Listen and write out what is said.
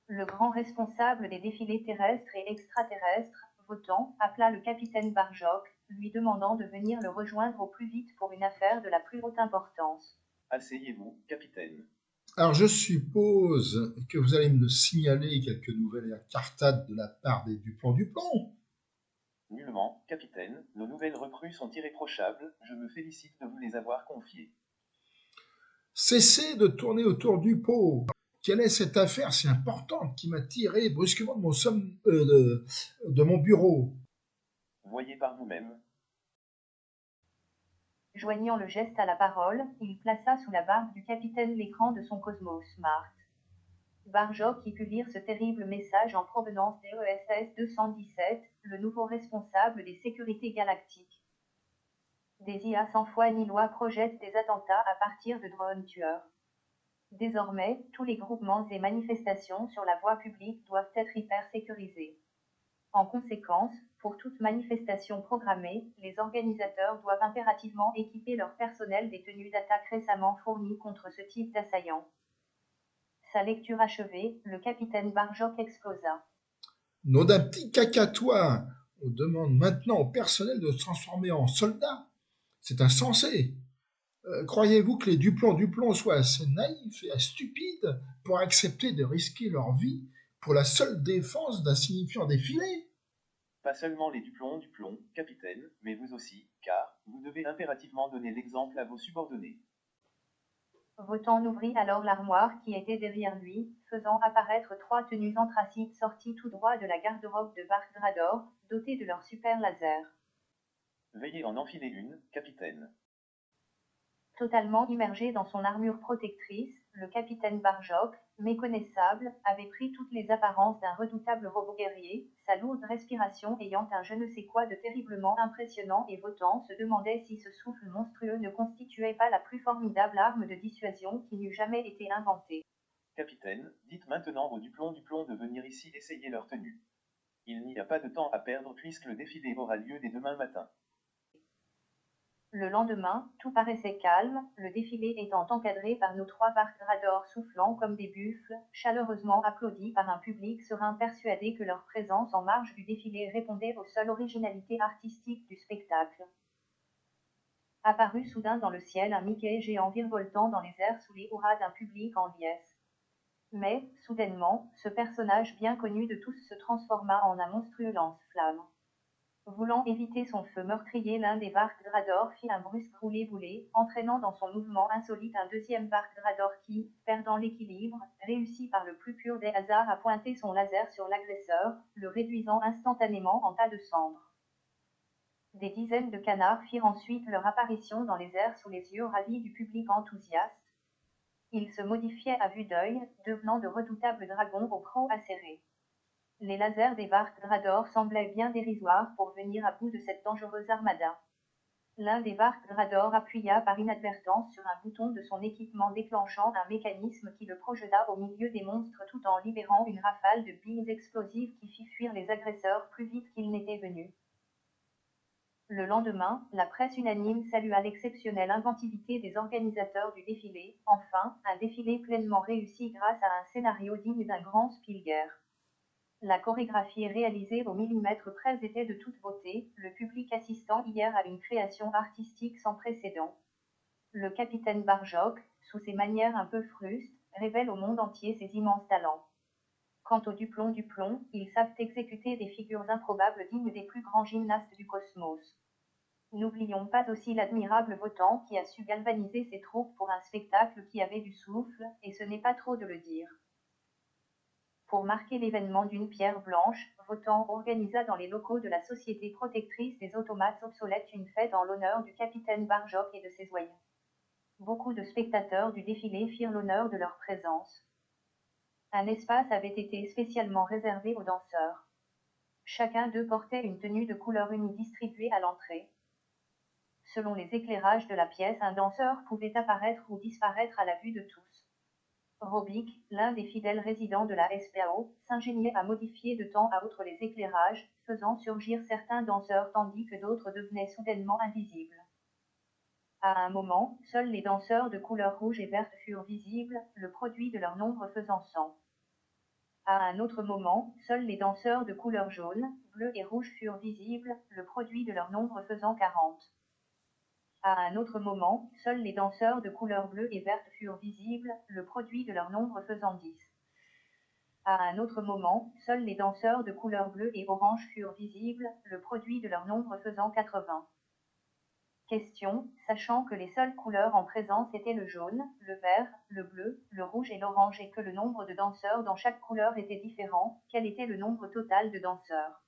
Le grand responsable des défilés terrestres et extraterrestres, Wotan, appela le capitaine Barjok, lui demandant de venir le rejoindre au plus vite pour une affaire de la plus haute importance. Asseyez-vous, capitaine. Alors je suppose que vous allez me signaler quelques nouvelles incartades de la part des Dupont-Duplon. Nullement, capitaine, nos nouvelles recrues sont irréprochables, je me félicite de vous les avoir confiées. Cessez de tourner autour du pot. Quelle est cette affaire si importante qui m'a tiré brusquement de mon bureau? Voyez par vous-même. Joignant le geste à la parole, il plaça sous la barbe du capitaine l'écran de son Cosmos Smart. Barjok y put lire ce terrible message en provenance d'EESS 217, le nouveau responsable des sécurités galactiques. Des IA sans foi ni loi projettent des attentats à partir de drones tueurs. Désormais, tous les groupements et manifestations sur la voie publique doivent être hyper sécurisés. En conséquence, pour toute manifestation programmée, les organisateurs doivent impérativement équiper leur personnel des tenues d'attaque récemment fournies contre ce type d'assaillants. Sa lecture achevée, le capitaine Barjok explosa. Nom d'un petit cacatoire. On demande maintenant au personnel de se transformer en soldats. C'est insensé. Croyez-vous que les Duplon soient assez naïfs et stupides pour accepter de risquer leur vie pour la seule défense d'un signifiant défilé? Pas seulement les Duplon, capitaine, mais vous aussi, car vous devez impérativement donner l'exemple à vos subordonnés. Wotan ouvrit alors l'armoire qui était derrière lui, faisant apparaître 3 tenues anthracites sorties tout droit de la garde-robe de Vark Drador, dotées de leur super laser. Veuillez en enfiler une, capitaine. Totalement immergé dans son armure protectrice, le capitaine Barjok, méconnaissable, avait pris toutes les apparences d'un redoutable robot guerrier, sa lourde respiration ayant un je ne sais quoi de terriblement impressionnant et Wotan se demandait si ce souffle monstrueux ne constituait pas la plus formidable arme de dissuasion qui n'eût jamais été inventée. Capitaine, dites maintenant aux Duplon de venir ici essayer leur tenue. Il n'y a pas de temps à perdre puisque le défilé aura lieu dès demain matin. Le lendemain, tout paraissait calme, le défilé étant encadré par nos 3 Varkradors soufflant comme des buffles, chaleureusement applaudis par un public serein persuadé que leur présence en marge du défilé répondait aux seules originalités artistiques du spectacle. Apparut soudain dans le ciel un Mickey géant virevoltant dans les airs sous les hurrahs d'un public en liesse. Mais, soudainement, ce personnage bien connu de tous se transforma en un monstrueux lance-flamme. Voulant éviter son feu meurtrier, l'un des Vark-Drador fit un brusque roulé-boulé, entraînant dans son mouvement insolite un deuxième Vark-Drador qui, perdant l'équilibre, réussit par le plus pur des hasards à pointer son laser sur l'agresseur, le réduisant instantanément en tas de cendres. Des dizaines de canards firent ensuite leur apparition dans les airs sous les yeux ravis du public enthousiaste. Ils se modifiaient à vue d'œil, devenant de redoutables dragons aux crocs acérés. Les lasers des Vark-Drador semblaient bien dérisoires pour venir à bout de cette dangereuse armada. L'un des Vark-Drador appuya par inadvertance sur un bouton de son équipement déclenchant un mécanisme qui le projeta au milieu des monstres tout en libérant une rafale de billes explosives qui fit fuir les agresseurs plus vite qu'ils n'étaient venus. Le lendemain, la presse unanime salua l'exceptionnelle inventivité des organisateurs du défilé, enfin, un défilé pleinement réussi grâce à un scénario digne d'un grand Spielberg. La chorégraphie réalisée au millimètre près était de toute beauté, le public assistant hier à une création artistique sans précédent. Le capitaine Barjok, sous ses manières un peu frustes, révèle au monde entier ses immenses talents. Quant aux Duplon, ils savent exécuter des figures improbables dignes des plus grands gymnastes du cosmos. N'oublions pas aussi l'admirable Wotan qui a su galvaniser ses troupes pour un spectacle qui avait du souffle, et ce n'est pas trop de le dire. Pour marquer l'événement d'une pierre blanche, Wotan organisa dans les locaux de la Société protectrice des automates obsolètes une fête en l'honneur du capitaine Barjok et de ses voyants. Beaucoup de spectateurs du défilé firent l'honneur de leur présence. Un espace avait été spécialement réservé aux danseurs. Chacun d'eux portait une tenue de couleur unie distribuée à l'entrée. Selon les éclairages de la pièce, un danseur pouvait apparaître ou disparaître à la vue de tous. Robic, l'un des fidèles résidents de la SPAO, s'ingéniait à modifier de temps à autre les éclairages, faisant surgir certains danseurs tandis que d'autres devenaient soudainement invisibles. À un moment, seuls les danseurs de couleur rouge et verte furent visibles, le produit de leur nombre faisant 100. À un autre moment, seuls les danseurs de couleur jaune, bleu et rouge furent visibles, le produit de leur nombre faisant 40. À un autre moment, seuls les danseurs de couleur bleue et verte furent visibles, le produit de leur nombre faisant 10. À un autre moment, seuls les danseurs de couleur bleue et orange furent visibles, le produit de leur nombre faisant 80. Question, sachant que les seules couleurs en présence étaient le jaune, le vert, le bleu, le rouge et l'orange et que le nombre de danseurs dans chaque couleur était différent, quel était le nombre total de danseurs?